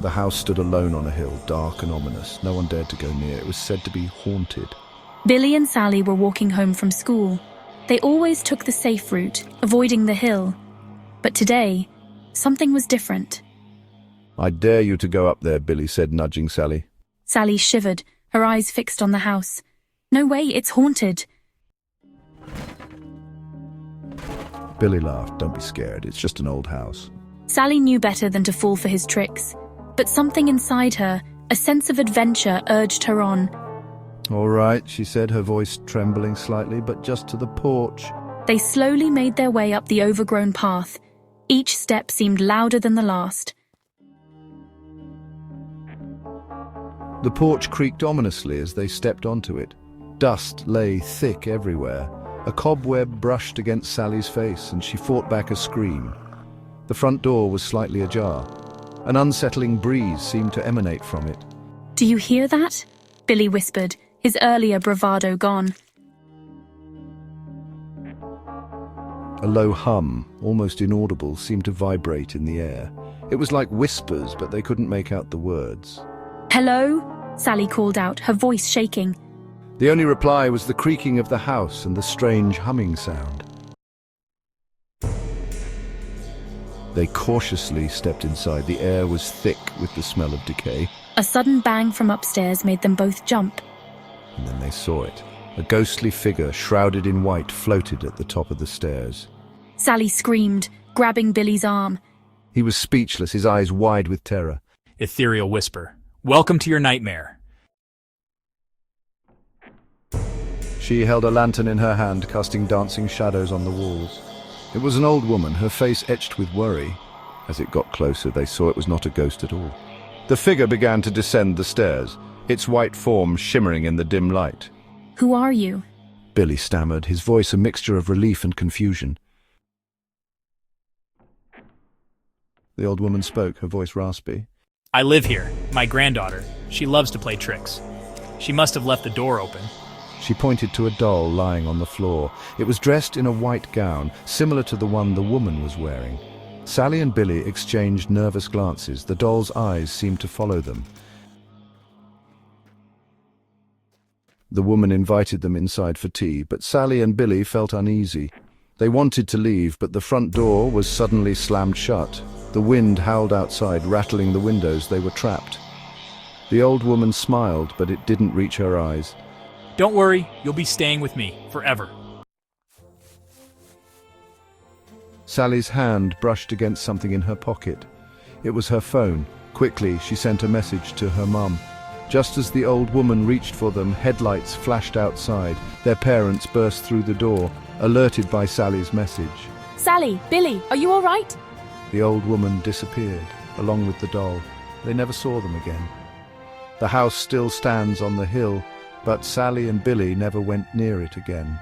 The house stood alone on a hill, dark and ominous. No one dared to go near. It was said to be haunted. Billy and Sally were walking home from school. They always took the safe route, avoiding the hill. But today, something was different. "I dare you to go up there," Billy said, nudging Sally. Sally shivered, her eyes fixed on the house. "No way, it's haunted." Billy laughed. "Don't be scared. It's just an old house." Sally knew better than to fall for his tricks. But something inside her, a sense of adventure, urged her on. "All right," she said, her voice trembling slightly, "but just to the porch." They slowly made their way up the overgrown path. Each step seemed louder than the last. The porch creaked ominously as they stepped onto it. Dust lay thick everywhere. A cobweb brushed against Sally's face, and she fought back a scream. The front door was slightly ajar. An unsettling breeze seemed to emanate from it. "Do you hear that?" Billy whispered, his earlier bravado gone. A low hum, almost inaudible, seemed to vibrate in the air. It was like whispers, but they couldn't make out the words. "Hello?" Sally called out, her voice shaking. The only reply was the creaking of the house and the strange humming sound. They cautiously stepped inside. The air was thick with the smell of decay. A sudden bang from upstairs made them both jump. And then they saw it. A ghostly figure, shrouded in white, floated at the top of the stairs. Sally screamed, grabbing Billy's arm. He was speechless, his eyes wide with terror. Ethereal whisper. "Welcome to your nightmare." She held a lantern in her hand, casting dancing shadows on the walls. It was an old woman, her face etched with worry. As it got closer, they saw it was not a ghost at all. The figure began to descend the stairs, its white form shimmering in the dim light. "Who are you?" Billy stammered, his voice a mixture of relief and confusion. The old woman spoke, her voice raspy. "I live here. My granddaughter. She loves to play tricks. She must have left the door open." She pointed to a doll lying on the floor. It was dressed in a white gown, similar to the one the woman was wearing. Sally and Billy exchanged nervous glances. The doll's eyes seemed to follow them. The woman invited them inside for tea, but Sally and Billy felt uneasy. They wanted to leave, but the front door was suddenly slammed shut. The wind howled outside, rattling the windows. They were trapped. The old woman smiled, but it didn't reach her eyes. "Don't worry, you'll be staying with me, forever." Sally's hand brushed against something in her pocket. It was her phone. Quickly, she sent a message to her mum. Just as the old woman reached for them, headlights flashed outside. Their parents burst through the door, alerted by Sally's message. "Sally, Billy, are you all right?" The old woman disappeared, along with the doll. They never saw them again. The house still stands on the hill, but Sally and Billy never went near it again.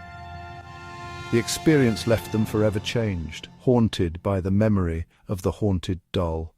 The experience left them forever changed, haunted by the memory of the haunted doll.